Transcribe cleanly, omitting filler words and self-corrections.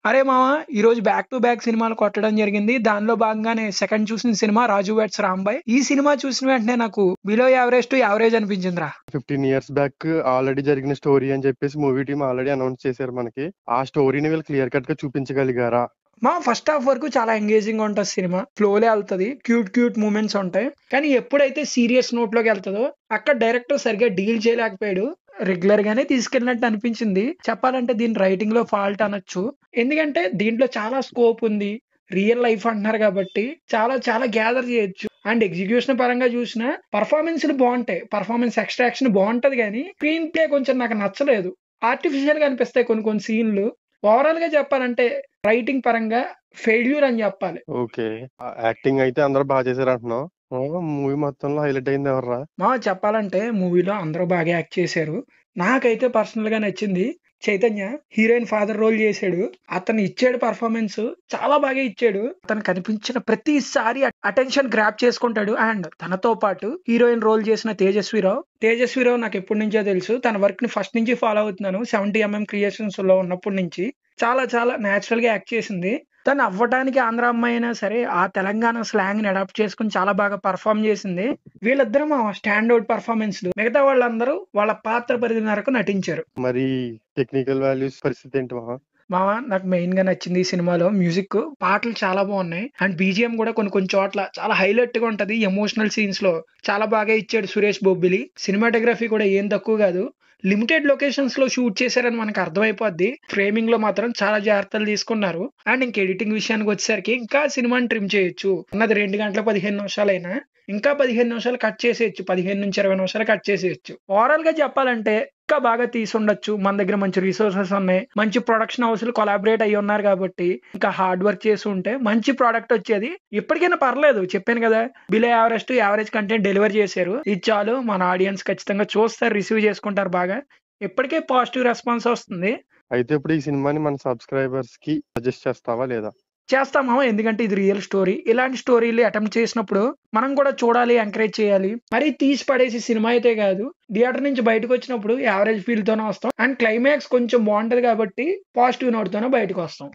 అరే మామ ఈ రోజు బ్యాక్ టు బ్యాక్ సినిమాలు కొట్టడం జరిగింది. దానిలో భాగంగానే సెకండ్ చూసిన సినిమా 'రాజు వెడ్స్ రాంబాయ్'. ఈ సినిమా చూసిన వెంటనే నాకు బిలో యావరేజ్ టు యావరేజ్ అనిపించిందిరా. 15 ఇయర్స్ బ్యాక్ ఆల్రెడీ జరిగిన స్టోరీ అని చెప్పేసి మూవీ టీం ఆల్రెడీ అనౌన్స్ చేశారు మనకి. ఆ స్టోరీని వీళ్ళు క్లియర్ కట్ గా చూపించగలిగారా? మా ఫస్ట్ హాఫ్ వరకు చాలా ఎంగేజింగ్ ఉంటది సినిమా. ఫ్లోలే వెళ్తది. క్యూట్ మూమెంట్స్ ఉంటాయి. కానీ ఎప్పుడైతే సీరియస్ నోట్ లోకి వెళ్తుందో అక్కడ డైరెక్టర్ సరిగ్గా డీల్ చేయలేకపోయాడు. రెగ్యులర్ గానే తీసుకెళ్ళినట్టు అనిపించింది. చెప్పాలంటే దీని రైటింగ్ లో ఫాల్ట్ అనొచ్చు. ఎందుకంటే దీంట్లో చాలా స్కోప్ ఉంది. రియల్ లైఫ్ అంటున్నారు కాబట్టి చాలా చాలా గ్యాదర్ చేయొచ్చు. అండ్ ఎగ్జిక్యూషన్ పరంగా చూసిన పర్ఫార్మెన్స్లు బాగుంటాయి. పర్ఫార్మెన్స్ ఎక్స్ట్రాక్షన్ బాగుంటది కానీ స్క్రీన్ ప్లే కొంచెం నాకు నచ్చలేదు. ఆర్టిఫిషియల్ గా అనిపిస్తాయి కొన్ని సీన్లు. ఓవరాల్ గా చెప్పాలంటే రైటింగ్ పరంగా ఫెయిల్యూర్ అని చెప్పాలి. ఓకే, యాక్టింగ్ అయితే అందరూ బాగా చేశారు అంటున్నావు. మూవీ మొత్తంలో హైలైట్ అయింది ఎవర్రా? చెప్పాలంటే మూవీలో అందరూ బాగా యాక్ట్ చేశారు. నాకైతే పర్సనల్ గా నచ్చింది చైతన్య. హీరోయిన్ ఫాదర్ రోల్ చేశాడు. అతను ఇచ్చాడు పర్ఫార్మెన్స్ చాలా బాగా ఇచ్చాడు. అతను కనిపించిన ప్రతిసారి అటెన్షన్ గ్రాప్ చేసుకుంటాడు. అండ్ తనతో పాటు హీరోయిన్ రోల్ చేసిన తేజస్వీరావు నాకు ఎప్పటి నుంచో తెలుసు. తన వర్క్ ని ఫస్ట్ నుంచి ఫాలో అవుతున్నాను. 70mm క్రియేషన్స్ లో ఉన్నప్పటి నుంచి చాలా చాలా నేచురల్ గా యాక్ట్ చేసింది. తను అవ్వటానికి ఆంధ్ర అమ్మాయి అయినా సరే ఆ తెలంగాణ స్లాంగ్ ని అడాప్ట్ చేసుకుని చాలా బాగా పర్ఫామ్ చేసింది. వీళ్ళిద్దరూ స్టాండ్ అవుట్ పర్ఫార్మెన్స్. మిగతా వాళ్ళందరూ వాళ్ళ పాత్ర పరిధి మేరకు నటించారు. మరి టెక్నికల్ వాల్యూస్ పరిస్థితి ఏంటి నాకు మెయిన్ గా నచ్చింది ఈ సినిమాలో మ్యూజిక్. పాటలు చాలా బాగున్నాయి. అండ్ బీజిఎం కూడా కొన్ని చోట్ల చాలా హైలైట్ గా ఉంటది. ఎమోషనల్ సీన్స్ లో చాలా బాగా ఇచ్చాడు సురేష్ బొబ్బిలి. సినిమాటోగ్రఫీ కూడా ఏం తక్కువ కాదు. లిమిటెడ్ లొకేషన్స్ లో షూట్ చేశారని మనకు అర్థమైపోద్ది. ఫ్రేమింగ్ లో మాత్రం చాలా జాగ్రత్తలు తీసుకున్నారు. అండ్ ఇంక ఎడిటింగ్ విషయానికి వచ్చేసరికి ఇంకా సినిమాని ట్రిమ్ చేయొచ్చు. అన్నది 2 గంటల 15 నిమిషాలైనా ఇంకా 15 నిమిషాలు కట్ చేసేయచ్చు. 15 నుంచి 20 నిమిషాలు కట్ చేసేయచ్చు. ఓవరాల్ గా చెప్పాలంటే ఇంకా బాగా తీసుండొచ్చు. మన దగ్గర మంచి రిసోర్సెస్ ఉన్నాయి. మంచి ప్రొడక్షన్ హౌస్లు కొలాబరేట్ అయ్యి ఉన్నారు కాబట్టి ఇంకా హార్డ్ వర్క్ చేసి ఉంటే మంచి ప్రోడక్ట్ వచ్చేది. ఇప్పటికైనా పర్లేదు, చెప్పాను కదా, below average to average content deliver చేశారు. ఇది చాలు. మన ఆడియన్స్ ఖచ్చితంగా చూస్తారు, రిసీవ్ చేసుకుంటారు బాగా. ఇప్పటికే పాజిటివ్ రెస్పాన్స్ వస్తుంది. అయితే ఇప్పుడు ఈ సినిమాని మన సబ్స్క్రైబర్స్ కి సజెస్ట్ చేస్తావా లేదా? చేస్తామా, ఎందుకంటే ఇది రియల్ స్టోరీ. ఇలాంటి స్టోరీలు అటెంప్ట్ చేసినప్పుడు మనం కూడా చూడాలి, ఎంకరేజ్ చేయాలి. మరి తీసి పడేసి సినిమా అయితే కాదు. థియేటర్ నుంచి బయటకు వచ్చినప్పుడు యావరేజ్ ఫీల్ తోనే వస్తాం. అండ్ క్లైమాక్స్ కొంచెం బాగుంటది కాబట్టి పాజిటివ్ నోట్ తోనే బయటకు వస్తాం.